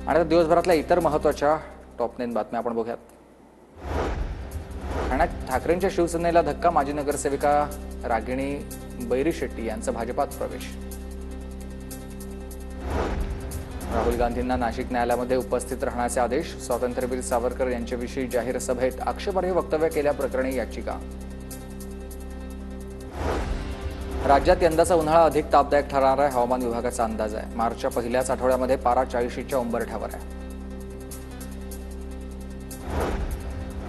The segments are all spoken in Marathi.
आणि आता दिवसभरातल्या इतर महत्त्वाच्या टॉप 9 बातम्या आपण बघूयात। ठाण्यात ठाकरेंच्या शिवसेनेला धक्का, माजी नगरसेविका रागिणी बैरीशेट्टी यांचा भाजपात प्रवेश। राहुल गांधींना नाशिक न्यायालयामध्ये उपस्थित राहण्याचे आदेश, स्वातंत्र्यवीर सावरकर यांच्याविषयी जाहीर सभेत आक्षेपार्ह वक्तव्य केल्याप्रकरणी याचिका। राज्यात यंदाचा उन्हाळा अधिक तापदायक ठरणार आहे, हवामान विभागाचा अंदाज आहे। मार्चच्या पहिल्याच आठवड्यामध्ये पारा 40च्या उंबरठ्यावर आहे।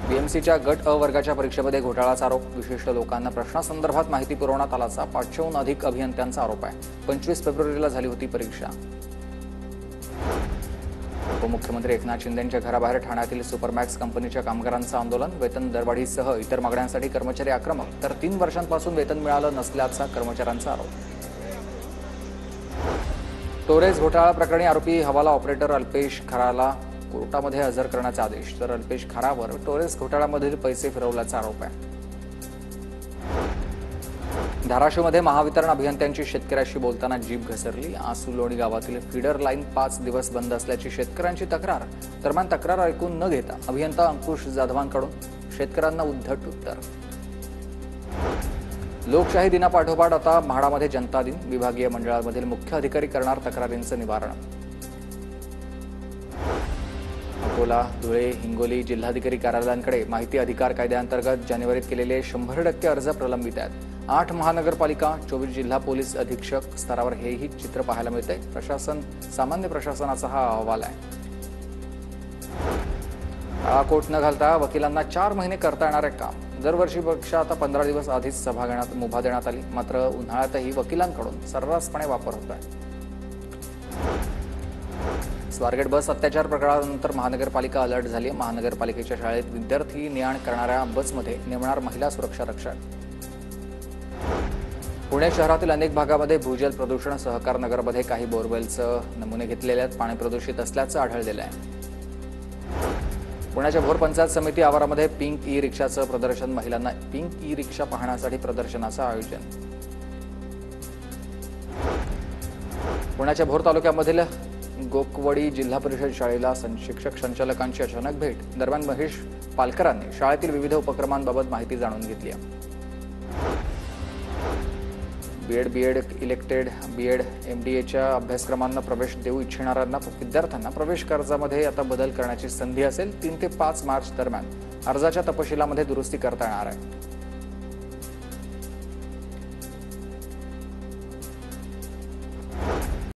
बीएमसीच्या गट अ वर्गाच्या परीक्षेमध्ये घोटाळ्याचा आरोप, विशिष्ट लोकांना प्रश्नासंदर्भात माहिती पुरवण्यात आल्याचा 500हून अधिक अभियंत्यांचा आरोप आहे। 25 फेब्रुवारीला झाली होती परीक्षा। उपमुख्यमंत्री एकनाथ शिंदेंच्या घराबाहेर ठाण्यातील सुपरमॅक्स कंपनीच्या कामगारांचं आंदोलन, वेतन दरवाढीसह इतर मागण्यांसाठी कर्मचारी आक्रमक, तर 3 वर्षांपासून वेतन मिळालं नसल्याचा कर्मचाऱ्यांचा आरोप। टोरेस घोटाळा प्रकरणी आरोपी हवाला ऑपरेटर अल्पेश खराला कोर्टामध्ये हजर करण्याचे आदेश, तर अल्पेश खरावर टोरेस घोटाळ्यामधील पैसे फिरवल्याचा आरोप आहे। धाराशिवमध्ये महावितरण अभियंत्यांची शेतकऱ्याशी बोलताना जीभ घसरली, आसुलोणी गावातील फीडर लाईन 5 दिवस बंद असल्याची शेतकऱ्यांची तक्रार। दरम्यान तक्रार ऐकून न घेता अभियंता अंकुश जाधवांकडून शेतकऱ्यांना उद्धट उत्तर। लोकशाही दिनापाठोपाठ आता म्हाडामध्ये जनता दिन, विभागीय मंडळामधील मुख्य अधिकारी करणार तक्रारींचं निवारण। अकोला, धुळे, हिंगोली जिल्हाधिकारी कार्यालयांकडे माहिती अधिकार कायद्याअंतर्गत जानेवारीत केलेले 100% अर्ज प्रलंबित आहेत। 8 महानगरपालिका, 24 जिल्हा पोलीस अधीक्षक स्तरावर हेही चित्र पाहायला मिळते। सामान्य प्रशासनाचा हा अहवाल आहे। कोट न घालता वकिलांना 4 महिने करता येणारे काम, दरवर्षीपेक्षा आता 15 दिवस आधीच सभा घेण्यात मुभा देण्यात आली। मात्र उन्हाळ्यातही वकिलांकडून सर्रासपणे वापर होत आहे। स्वारगेट बस अत्याचार प्रकरणानंतर महानगरपालिका अलर्ट झाली आहे। महानगरपालिकेच्या शाळेत विद्यार्थी ने-आण करणाऱ्या बसमध्ये नेमणार महिला सुरक्षा रक्षक। पुणे शहरातील अनेक भागामध्ये भूजल प्रदूषण, सहकार नगरमध्ये काही बोरवेलचं नमुने घेतलेल्यात पाणी प्रदूषित असल्याचं आढळलेलं आहे। पुण्याच्या भोर पंचायत समिती आवारामध्ये पिंक ई रिक्षाचं प्रदर्शन, महिलांना पिंक ई रिक्षा पाहण्यासाठी प्रदर्शनाचं आयोजन। पुण्याच्या भोर तालुक्यामधील गोकवडी जिल्हा परिषद शाळेला शिक्षक संचालकांची अचानक भेट। दरम्यान महेश पालकरांनी शाळेतील विविध उपक्रमांबाबत माहिती जाणून घेतली। बीएड इलेक्टेड बीएड MDAच्या अभ्यासक्रमांना प्रवेश देऊ इच्छिणाऱ्यांना विद्यार्थ्यांना प्रवेश कर्जामध्ये आता बदल करण्याची संधी असेल। 3 ते 5 मार्च दरम्यान अर्जाच्या तपशिलामध्ये दुरुस्ती करता येणार आहे।